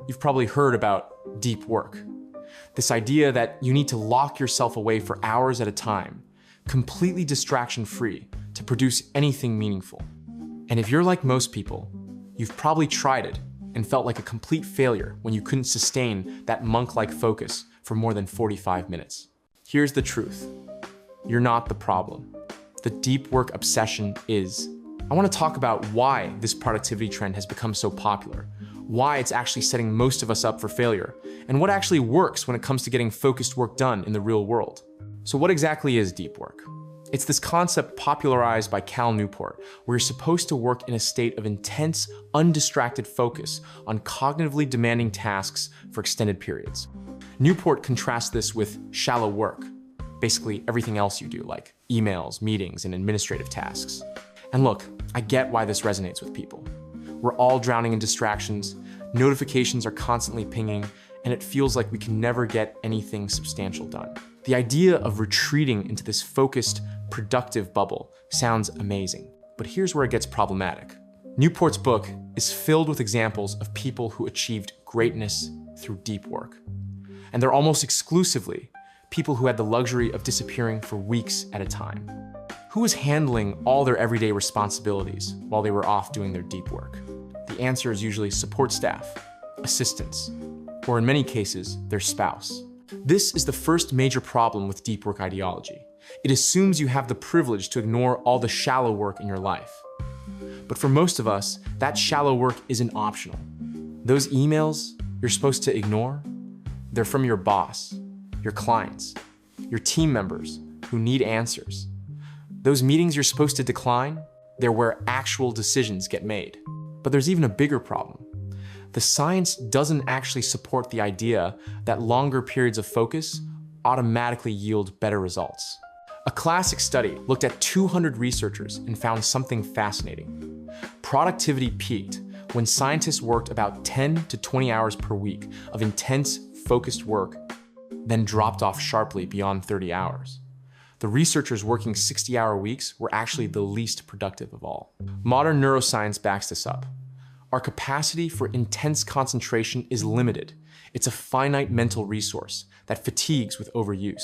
You've probably heard about deep work. This idea that you need to lock yourself away for hours at a time, completely distraction-free, to produce anything meaningful. And if you're like most people, you've probably tried it and felt like a complete failure when you couldn't sustain that monk-like focus for more than 45 minutes. Here's the truth. You're not the problem. The deep work obsession is. I want to talk about why this productivity trend has become so popular, why it's actually setting most of us up for failure, and what actually works when it comes to getting focused work done in the real world. So what exactly is deep work? It's this concept popularized by Cal Newport, where you're supposed to work in a state of intense, undistracted focus on cognitively demanding tasks for extended periods. Newport contrasts this with shallow work, basically everything else you do, like emails, meetings, and administrative tasks. And look, I get why this resonates with people. We're all drowning in distractions, notifications are constantly pinging, and it feels like we can never get anything substantial done. The idea of retreating into this focused, productive bubble sounds amazing, but here's where it gets problematic. Newport's book is filled with examples of people who achieved greatness through deep work. And they're almost exclusively people who had the luxury of disappearing for weeks at a time. Who was handling all their everyday responsibilities while they were off doing their deep work? The answer is usually support staff, assistants, or in many cases, their spouse. This is the first major problem with deep work ideology. It assumes you have the privilege to ignore all the shallow work in your life. But for most of us, that shallow work isn't optional. Those emails you're supposed to ignore, they're from your boss, your clients, your team members who need answers. Those meetings you're supposed to decline, they're where actual decisions get made. But there's even a bigger problem. The science doesn't actually support the idea that longer periods of focus automatically yield better results. A classic study looked at 200 researchers and found something fascinating. Productivity peaked when scientists worked about 10 to 20 hours per week of intense, focused work, then dropped off sharply beyond 30 hours. The researchers working 60-hour weeks were actually the least productive of all. Modern neuroscience backs this up. Our capacity for intense concentration is limited. It's a finite mental resource that fatigues with overuse.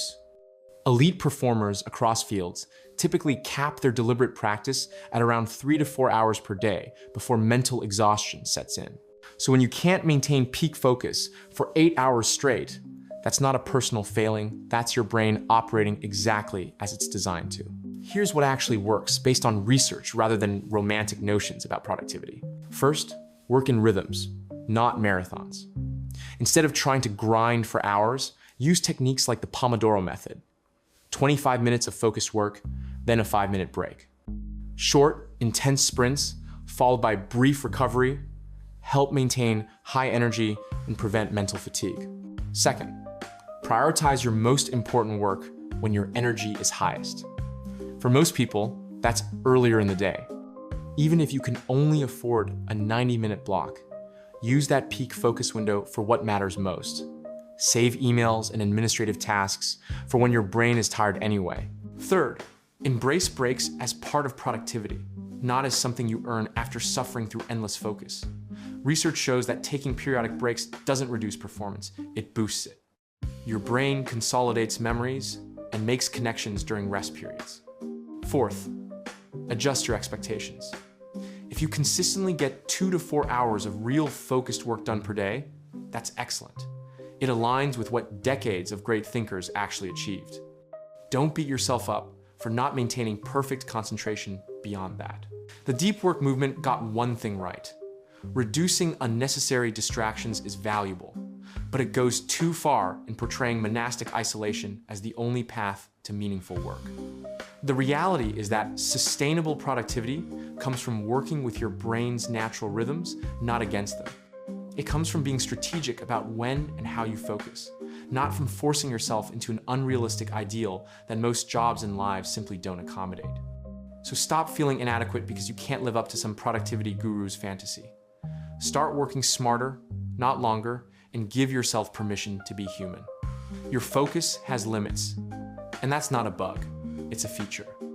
Elite performers across fields typically cap their deliberate practice at around 3 to 4 hours per day before mental exhaustion sets in. So when you can't maintain peak focus for 8 hours straight, that's not a personal failing, that's your brain operating exactly as it's designed to. Here's what actually works based on research rather than romantic notions about productivity. First, work in rhythms, not marathons. Instead of trying to grind for hours, use techniques like the Pomodoro method. 25 minutes of focused work, then a 5-minute break. Short, intense sprints, followed by brief recovery, help maintain high energy and prevent mental fatigue. Second, prioritize your most important work when your energy is highest. For most people, that's earlier in the day. Even if you can only afford a 90-minute block, use that peak focus window for what matters most. Save emails and administrative tasks for when your brain is tired anyway. Third, embrace breaks as part of productivity, not as something you earn after suffering through endless focus. Research shows that taking periodic breaks doesn't reduce performance, it boosts it. Your brain consolidates memories and makes connections during rest periods. Fourth, adjust your expectations. If you consistently get 2 to 4 hours of real focused work done per day, that's excellent. It aligns with what decades of great thinkers actually achieved. Don't beat yourself up for not maintaining perfect concentration beyond that. The deep work movement got one thing right. Reducing unnecessary distractions is valuable, but it goes too far in portraying monastic isolation as the only path to meaningful work. The reality is that sustainable productivity comes from working with your brain's natural rhythms, not against them. It comes from being strategic about when and how you focus, not from forcing yourself into an unrealistic ideal that most jobs and lives simply don't accommodate. So stop feeling inadequate because you can't live up to some productivity guru's fantasy. Start working smarter, not longer, and give yourself permission to be human. Your focus has limits, and that's not a bug, it's a feature.